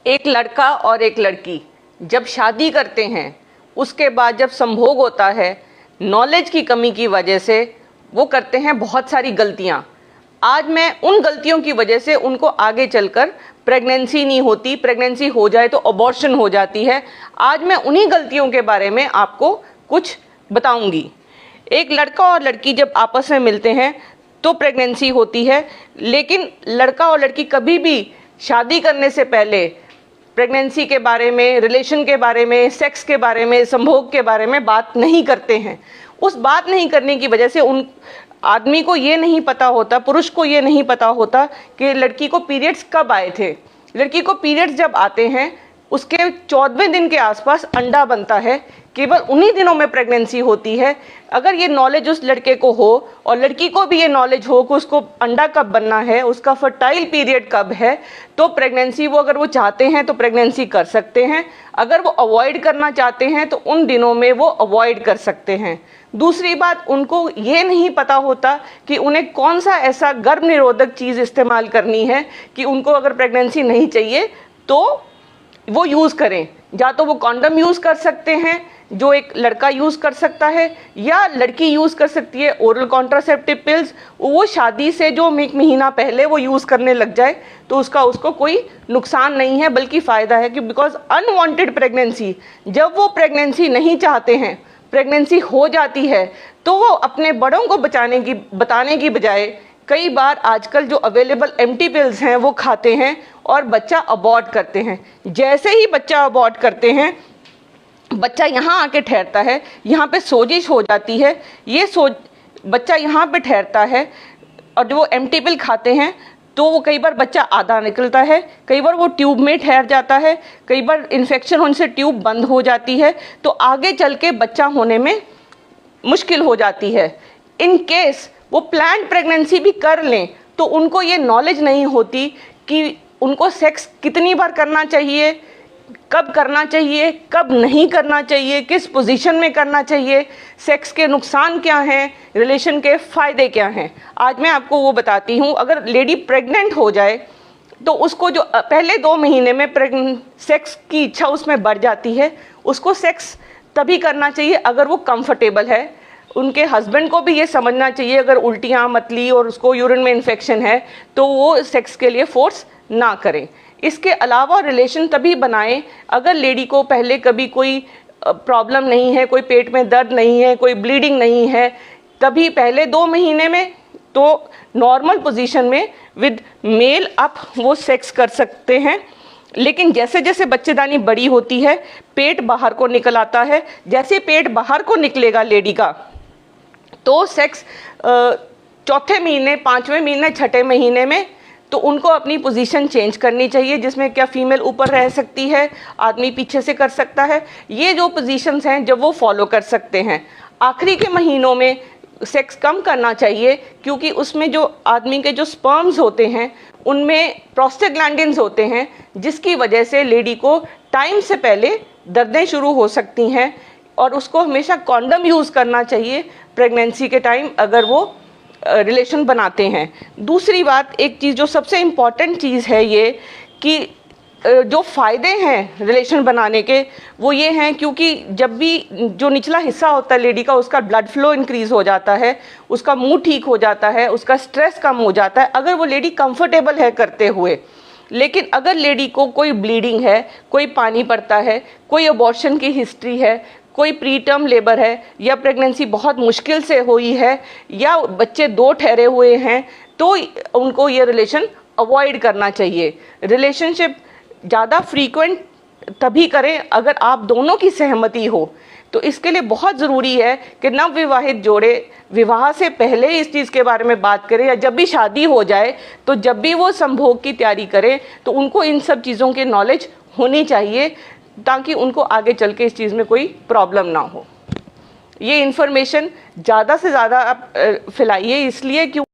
एक लड़का और एक लड़की जब शादी करते हैं, उसके बाद जब संभोग होता है, नॉलेज की कमी की वजह से वो करते हैं बहुत सारी गलतियाँ। आज मैं उन गलतियों की वजह से उनको आगे चलकर प्रेगनेंसी नहीं होती, प्रेगनेंसी हो जाए तो अबॉर्शन हो जाती है। आज मैं उन्हीं गलतियों के बारे में आपको कुछ बताऊंगी। एक लड़का और लड़की जब आपस में मिलते हैं तो प्रेगनेंसी होती है, लेकिन लड़का और लड़की कभी भी शादी करने से पहले प्रेगनेंसी के बारे में, रिलेशन के बारे में, सेक्स के बारे में, संभोग के बारे में बात नहीं करते हैं। उस बात नहीं करने की वजह से उन आदमी को ये नहीं पता होता, पुरुष को ये नहीं पता होता कि लड़की को पीरियड्स कब आए थे। लड़की को पीरियड्स जब आते हैं उसके 14वें दिन के आसपास अंडा बनता है, केवल उन्हीं दिनों में प्रेगनेंसी होती है। अगर ये नॉलेज उस लड़के को हो और लड़की को भी ये नॉलेज हो कि उसको अंडा कब बनना है, उसका फर्टाइल पीरियड कब है, तो प्रेगनेंसी वो अगर वो चाहते हैं तो प्रेगनेंसी कर सकते हैं। अगर वो अवॉइड करना चाहते हैं तो उन दिनों में वो अवॉइड कर सकते हैं। दूसरी बात, उनको ये नहीं पता होता कि उन्हें कौन सा ऐसा गर्भ निरोधक चीज़ इस्तेमाल करनी है कि उनको अगर प्रेगनेंसी नहीं चाहिए तो वो यूज़ करें। या तो वो कॉन्डम यूज़ कर सकते हैं जो एक लड़का यूज़ कर सकता है, या लड़की यूज़ कर सकती है ओरल कॉन्ट्रासेप्टिव पिल्स। वो शादी से जो एक महीना पहले वो यूज़ करने लग जाए तो उसको कोई नुकसान नहीं है बल्कि फ़ायदा है। कि बिकॉज अनवांटेड प्रेगनेंसी, जब वो प्रेगनेंसी नहीं चाहते हैं, प्रेगनेंसी हो जाती है, तो वो अपने बड़ों को बताने की बजाय कई बार आजकल जो अवेलेबल एम्प्टी पिल्स हैं वो खाते हैं और बच्चा अबॉर्ट करते हैं। जैसे ही बच्चा अबॉर्ट करते हैं, बच्चा यहाँ आके ठहरता है, यहाँ पे सोजिश हो जाती है, बच्चा यहाँ पे ठहरता है। और जो वो एम्प्टी पिल खाते हैं तो वो कई बार बच्चा आधा निकलता है, कई बार वो ट्यूब में ठहर जाता है, कई बार इन्फेक्शन होने से ट्यूब बंद हो जाती है, तो आगे चल के बच्चा होने में मुश्किल हो जाती है। इन केस वो प्लान्ड प्रेगनेंसी भी कर लें तो उनको ये नॉलेज नहीं होती कि उनको सेक्स कितनी बार करना चाहिए, कब करना चाहिए, कब नहीं करना चाहिए, किस पोजीशन में करना चाहिए, सेक्स के नुकसान क्या हैं, रिलेशन के फ़ायदे क्या हैं। आज मैं आपको वो बताती हूँ। अगर लेडी प्रेग्नेंट हो जाए तो उसको जो पहले 2 महीने में सेक्स की इच्छा उसमें बढ़ जाती है, उसको सेक्स तभी करना चाहिए अगर वो कंफर्टेबल है। उनके हस्बैंड को भी ये समझना चाहिए अगर उल्टियाँ, मतली और उसको यूरिन में इन्फेक्शन है तो वो सेक्स के लिए फोर्स ना करें। इसके अलावा रिलेशन तभी बनाएं अगर लेडी को पहले कभी कोई प्रॉब्लम नहीं है, कोई पेट में दर्द नहीं है, कोई ब्लीडिंग नहीं है। तभी पहले 2 महीने में तो नॉर्मल पोजीशन में विद मेल आप वो सेक्स कर सकते हैं। लेकिन जैसे जैसे बच्चेदानी बड़ी होती है, पेट बाहर को निकल आता है। जैसे पेट बाहर को निकलेगा लेडी का, तो सेक्स 4थे महीने, 5वें महीने, 6ठे महीने में तो उनको अपनी पोजीशन चेंज करनी चाहिए, जिसमें क्या फीमेल ऊपर रह सकती है, आदमी पीछे से कर सकता है। ये जो पोजीशंस हैं जब वो फॉलो कर सकते हैं। आखिरी के महीनों में सेक्स कम करना चाहिए क्योंकि उसमें जो आदमी के जो स्पर्म्स होते हैं उनमें प्रोस्टाग्लैंडिन्स होते हैं, जिसकी वजह से लेडी को टाइम से पहले दर्दें शुरू हो सकती हैं। और उसको हमेशा कॉन्डम यूज़ करना चाहिए प्रेगनेंसी के टाइम अगर वो रिलेशन बनाते हैं। दूसरी बात, एक चीज़ जो सबसे इम्पॉर्टेंट चीज़ है ये कि जो फ़ायदे हैं रिलेशन बनाने के वो ये हैं, क्योंकि जब भी जो निचला हिस्सा होता है लेडी का, उसका ब्लड फ्लो इंक्रीज़ हो जाता है, उसका मूड ठीक हो जाता है, उसका स्ट्रेस कम हो जाता है अगर वो लेडी कंफर्टेबल है करते हुए। लेकिन अगर लेडी को कोई ब्लीडिंग है, कोई पानी पड़ता है, कोई अबॉर्शन की हिस्ट्री है, कोई प्री टर्म लेबर है, या प्रेगनेंसी बहुत मुश्किल से हुई है, या बच्चे 2 ठहरे हुए हैं, तो उनको ये रिलेशन अवॉइड करना चाहिए। रिलेशनशिप ज़्यादा फ्रीक्वेंट तभी करें अगर आप दोनों की सहमति हो। तो इसके लिए बहुत ज़रूरी है कि नवविवाहित जोड़े विवाह से पहले इस चीज़ के बारे में बात करें, या जब भी शादी हो जाए तो जब भी वो संभोग की तैयारी करें तो उनको इन सब चीज़ों की नॉलेज होनी चाहिए ताकि उनको आगे चल के इस चीज़ में कोई प्रॉब्लम ना हो। ये इन्फॉर्मेशन ज़्यादा से ज़्यादा आप फैलाइए, इसलिए क्यों